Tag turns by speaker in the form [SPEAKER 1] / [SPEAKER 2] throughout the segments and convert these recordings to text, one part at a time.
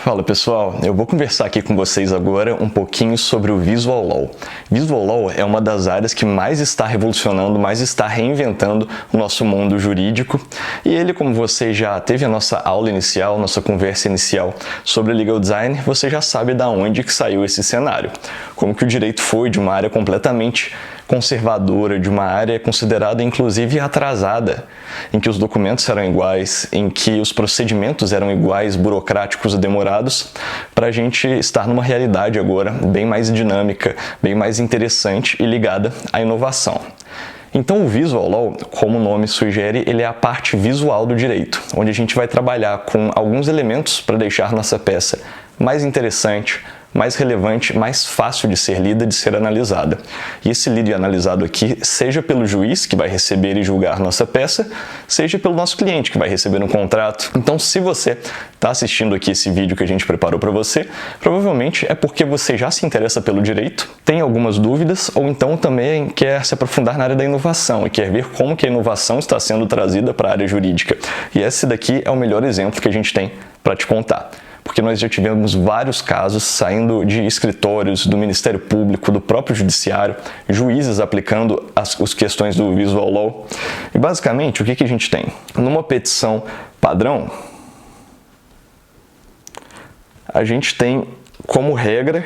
[SPEAKER 1] Fala pessoal, eu vou conversar aqui com vocês agora um pouquinho sobre o Visual Law. Visual Law é uma das áreas que mais está revolucionando, mais está reinventando o nosso mundo jurídico. E ele, como você já teve a nossa aula inicial, nossa conversa inicial sobre Legal Design, você já sabe da onde que saiu esse cenário. Como que o direito foi de uma área completamente conservadora, de uma área considerada inclusive atrasada, em que os documentos eram iguais, em que os procedimentos eram iguais, burocráticos e demorados, para a gente estar numa realidade agora bem mais dinâmica, bem mais interessante e ligada à inovação. Então o Visual Law, como o nome sugere, ele é a parte visual do direito, onde a gente vai trabalhar com alguns elementos para deixar nossa peça mais interessante, mais relevante, mais fácil de ser lida, de ser analisada. E esse lido e analisado aqui, seja pelo juiz que vai receber e julgar nossa peça, seja pelo nosso cliente que vai receber um contrato. Então, se você está assistindo aqui esse vídeo que a gente preparou para você, provavelmente é porque você já se interessa pelo direito, tem algumas dúvidas, ou então também quer se aprofundar na área da inovação e quer ver como que a inovação está sendo trazida para a área jurídica. E esse daqui é o melhor exemplo que a gente tem para te contar. Porque nós já tivemos vários casos saindo de escritórios, do Ministério Público, do próprio Judiciário, juízes aplicando as questões do Visual Law. E basicamente, o que a gente tem? Numa petição padrão, a gente tem como regra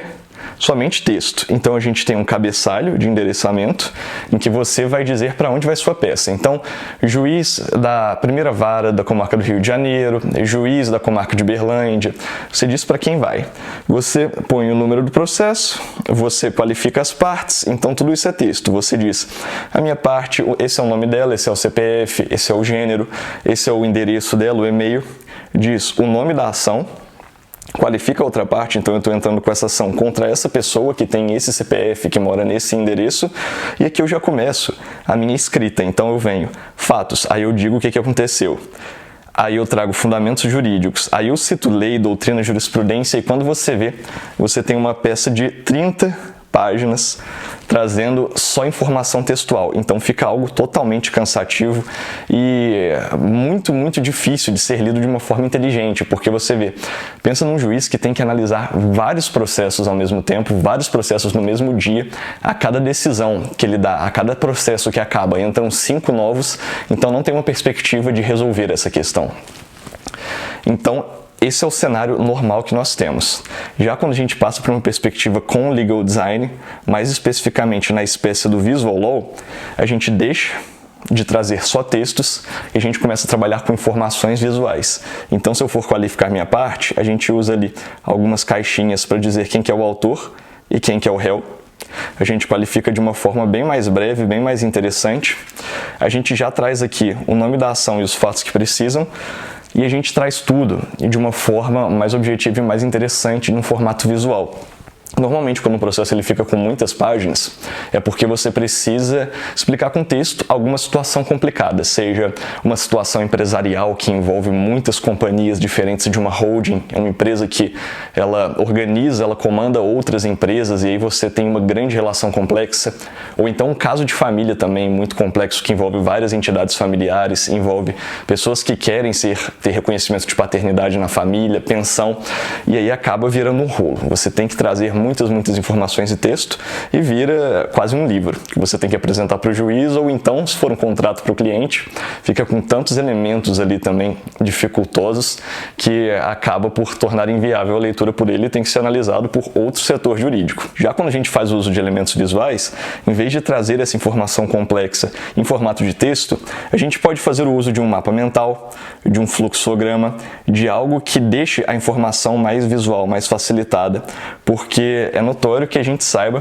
[SPEAKER 1] somente texto. Então a gente tem um cabeçalho de endereçamento em que você vai dizer para onde vai sua peça. Então, juiz da primeira vara da comarca do Rio de Janeiro, juiz da comarca de Uberlândia, você diz para quem vai. Você põe o número do processo, você qualifica as partes, então tudo isso é texto. Você diz, a minha parte, esse é o nome dela, esse é o CPF, esse é o gênero, esse é o endereço dela, o e-mail, diz o nome da ação, qualifica a outra parte, então eu estou entrando com essa ação contra essa pessoa que tem esse CPF, que mora nesse endereço, e aqui eu já começo a minha escrita. Então eu venho, fatos, aí eu digo o que aconteceu. Aí eu trago fundamentos jurídicos, aí eu cito lei, doutrina, jurisprudência, e quando você vê, você tem uma peça de 30 páginas trazendo só informação textual. Então fica algo totalmente cansativo e muito difícil de ser lido de uma forma inteligente, porque você vê, pensa num juiz que tem que analisar vários processos ao mesmo tempo, vários processos no mesmo dia, a cada decisão que ele dá, a cada processo que acaba, entram 5 novos, então não tem uma perspectiva de resolver essa questão. Então, esse é o cenário normal que nós temos. Já quando a gente passa para uma perspectiva com Legal Design, mais especificamente na espécie do Visual Law, a gente deixa de trazer só textos e a gente começa a trabalhar com informações visuais. Então, se eu for qualificar minha parte, a gente usa ali algumas caixinhas para dizer quem que é o autor e quem que é o réu. A gente qualifica de uma forma bem mais breve, bem mais interessante. A gente já traz aqui o nome da ação e os fatos que precisam. E a gente traz tudo de uma forma mais objetiva e mais interessante, num formato visual. Normalmente, quando o processo ele fica com muitas páginas, é porque você precisa explicar com texto alguma situação complicada, seja uma situação empresarial que envolve muitas companhias diferentes de uma holding, é uma empresa que ela organiza, ela comanda outras empresas e aí você tem uma grande relação complexa, ou então um caso de família também muito complexo que envolve várias entidades familiares, envolve pessoas que querem ter reconhecimento de paternidade na família, pensão, e aí acaba virando um rolo. Você tem que trazer muitas informações e texto e vira quase um livro que você tem que apresentar para o juiz, ou então, se for um contrato para o cliente, fica com tantos elementos ali também dificultosos que acaba por tornar inviável a leitura por ele e tem que ser analisado por outro setor jurídico. Já quando a gente faz uso de elementos visuais, em vez de trazer essa informação complexa em formato de texto, a gente pode fazer o uso de um mapa mental, de um fluxograma, de algo que deixe a informação mais visual, mais facilitada, porque é notório que a gente saiba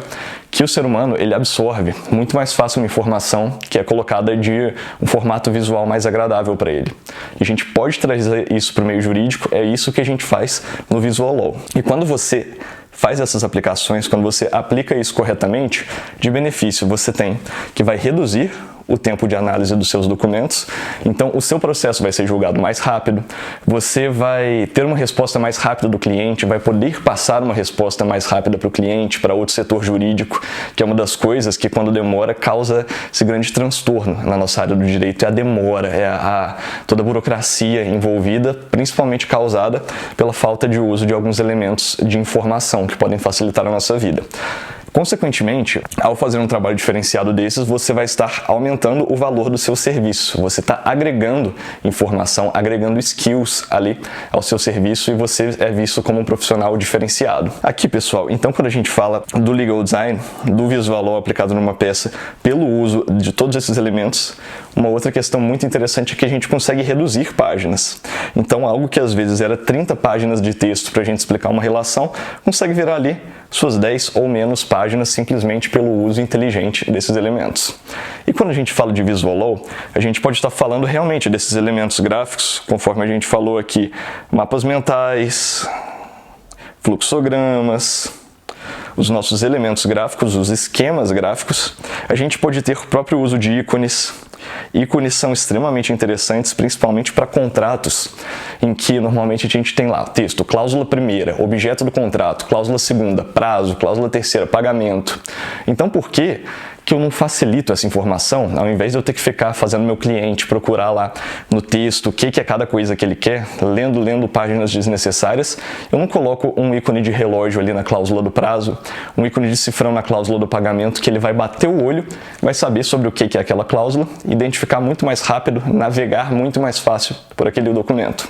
[SPEAKER 1] que o ser humano ele absorve muito mais fácil uma informação que é colocada de um formato visual mais agradável para ele. E a gente pode trazer isso para o meio jurídico, é isso que a gente faz no Visual Law. E quando você faz essas aplicações, quando você aplica isso corretamente, de benefício você tem que vai reduzir o tempo de análise dos seus documentos. Então, o seu processo vai ser julgado mais rápido, você vai ter uma resposta mais rápida do cliente, vai poder passar uma resposta mais rápida para o cliente, para outro setor jurídico, que é uma das coisas que, quando demora, causa esse grande transtorno na nossa área do direito. É a demora, toda a burocracia envolvida, principalmente causada pela falta de uso de alguns elementos de informação que podem facilitar a nossa vida. Consequentemente, ao fazer um trabalho diferenciado desses, você vai estar aumentando o valor do seu serviço. Você está agregando informação, agregando skills ali ao seu serviço e você é visto como um profissional diferenciado. Aqui, pessoal, então quando a gente fala do legal design, do visual law aplicado numa peça, pelo uso de todos esses elementos, uma outra questão muito interessante é que a gente consegue reduzir páginas. Então, algo que às vezes era 30 páginas de texto para a gente explicar uma relação, consegue virar ali suas 10 ou menos páginas simplesmente pelo uso inteligente desses elementos. E quando a gente fala de visual law, a gente pode estar falando realmente desses elementos gráficos, conforme a gente falou aqui, mapas mentais, fluxogramas, os nossos elementos gráficos, os esquemas gráficos. A gente pode ter o próprio uso de ícones. Ícones são extremamente interessantes, principalmente para contratos, em que normalmente a gente tem lá texto, cláusula primeira, objeto do contrato, cláusula segunda, prazo, cláusula terceira, pagamento. Então, por que eu não facilito essa informação, ao invés de eu ter que ficar fazendo meu cliente procurar lá no texto o que é cada coisa que ele quer, lendo páginas desnecessárias, eu não coloco um ícone de relógio ali na cláusula do prazo, um ícone de cifrão na cláusula do pagamento, que ele vai bater o olho, vai saber sobre o que é aquela cláusula, identificar muito mais rápido, navegar muito mais fácil por aquele documento.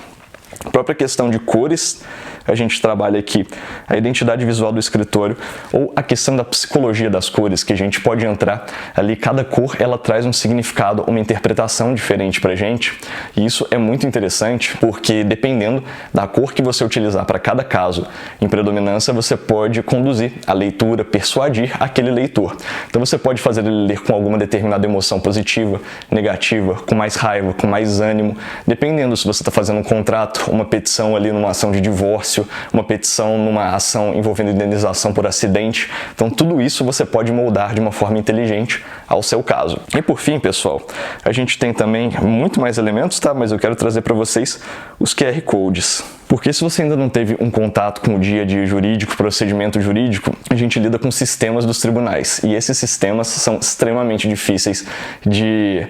[SPEAKER 1] A própria questão de cores, a gente trabalha aqui a identidade visual do escritório ou a questão da psicologia das cores, que a gente pode entrar ali, cada cor ela traz um significado, uma interpretação diferente pra gente, e isso é muito interessante porque dependendo da cor que você utilizar para cada caso em predominância, você pode conduzir a leitura, persuadir aquele leitor. Então você pode fazer ele ler com alguma determinada emoção positiva, negativa, com mais raiva, com mais ânimo, dependendo se você está fazendo um contrato, uma petição ali numa ação de divórcio, uma petição numa ação envolvendo indenização por acidente. Então tudo isso você pode moldar de uma forma inteligente ao seu caso. E por fim, pessoal, a gente tem também muito mais elementos, tá? Mas eu quero trazer para vocês os QR Codes. Porque se você ainda não teve um contato com o dia a dia jurídico, procedimento jurídico, a gente lida com sistemas dos tribunais. E esses sistemas são extremamente difíceis de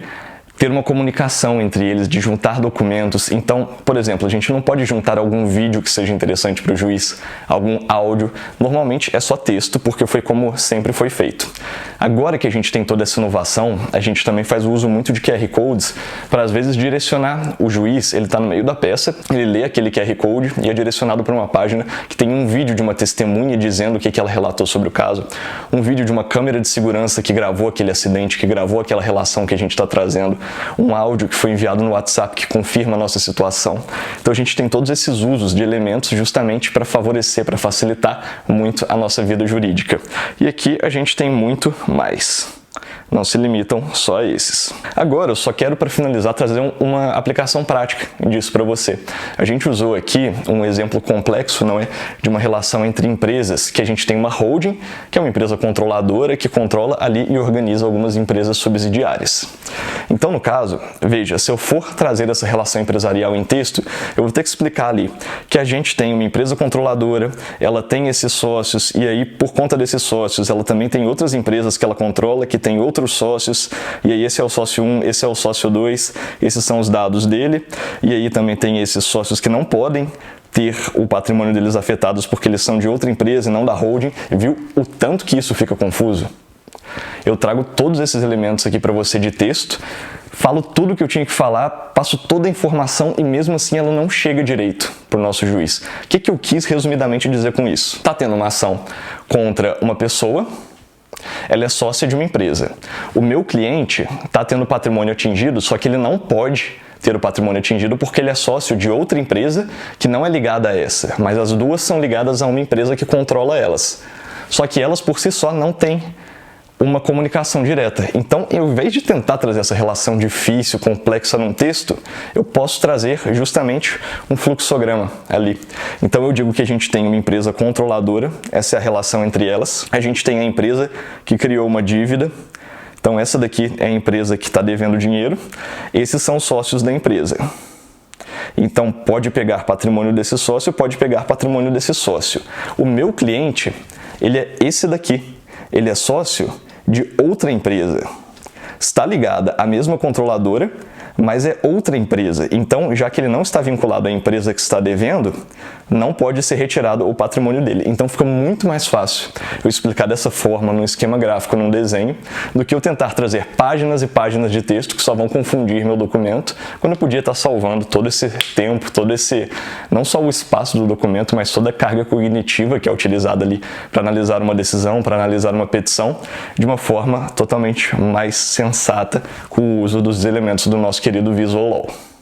[SPEAKER 1] ter uma comunicação entre eles, de juntar documentos. Então, por exemplo, a gente não pode juntar algum vídeo que seja interessante para o juiz, algum áudio. Normalmente é só texto, porque foi como sempre foi feito. Agora que a gente tem toda essa inovação, a gente também faz o uso muito de QR Codes para, às vezes, direcionar o juiz. Ele está no meio da peça, ele lê aquele QR Code e é direcionado para uma página que tem um vídeo de uma testemunha dizendo o que ela relatou sobre o caso, um vídeo de uma câmera de segurança que gravou aquele acidente, que gravou aquela relação que a gente está trazendo, um áudio que foi enviado no WhatsApp que confirma a nossa situação. Então a gente tem todos esses usos de elementos justamente para favorecer, para facilitar muito a nossa vida jurídica. E aqui a gente tem muito mais. Não se limitam só a esses. Agora, eu só quero, para finalizar, trazer uma aplicação prática disso para você. A gente usou aqui um exemplo complexo, não é? De uma relação entre empresas, que a gente tem uma holding, que é uma empresa controladora, que controla ali e organiza algumas empresas subsidiárias. Então, no caso, veja, se eu for trazer essa relação empresarial em texto, eu vou ter que explicar ali que a gente tem uma empresa controladora, ela tem esses sócios, e aí, por conta desses sócios, ela também tem outras empresas que ela controla, que tem outros sócios, e aí esse é o sócio 1, esse é o sócio 2, esses são os dados dele, e aí também tem esses sócios que não podem ter o patrimônio deles afetados porque eles são de outra empresa e não da holding. Viu o tanto que isso fica confuso? Eu trago todos esses elementos aqui para você de texto, falo tudo que eu tinha que falar, passo toda a informação e mesmo assim ela não chega direito para o nosso juiz. O que eu quis resumidamente dizer com isso? Está tendo uma ação contra uma pessoa, ela é sócia de uma empresa. O meu cliente está tendo patrimônio atingido, só que ele não pode ter o patrimônio atingido porque ele é sócio de outra empresa que não é ligada a essa, mas as duas são ligadas a uma empresa que controla elas. Só que elas por si só não têm uma comunicação direta. Então, em vez de tentar trazer essa relação difícil, complexa num texto, eu posso trazer justamente um fluxograma ali. Então, eu digo que a gente tem uma empresa controladora, essa é a relação entre elas. A gente tem a empresa que criou uma dívida, Então essa daqui é a empresa que está devendo dinheiro, esses são os sócios da empresa. Então pode pegar patrimônio desse sócio, pode pegar patrimônio desse sócio. O meu cliente, ele é esse daqui, ele é sócio de outra empresa. Está ligada à mesma controladora, mas é outra empresa. Então, já que ele não está vinculado à empresa que está devendo, não pode ser retirado o patrimônio dele. Então, fica muito mais fácil eu explicar dessa forma, num esquema gráfico, num desenho, do que eu tentar trazer páginas e páginas de texto que só vão confundir meu documento, quando eu podia estar salvando todo esse tempo, não só o espaço do documento, mas toda a carga cognitiva que é utilizada ali para analisar uma decisão, para analisar uma petição, de uma forma totalmente mais sensata, com o uso dos elementos do nosso querido Visual Law.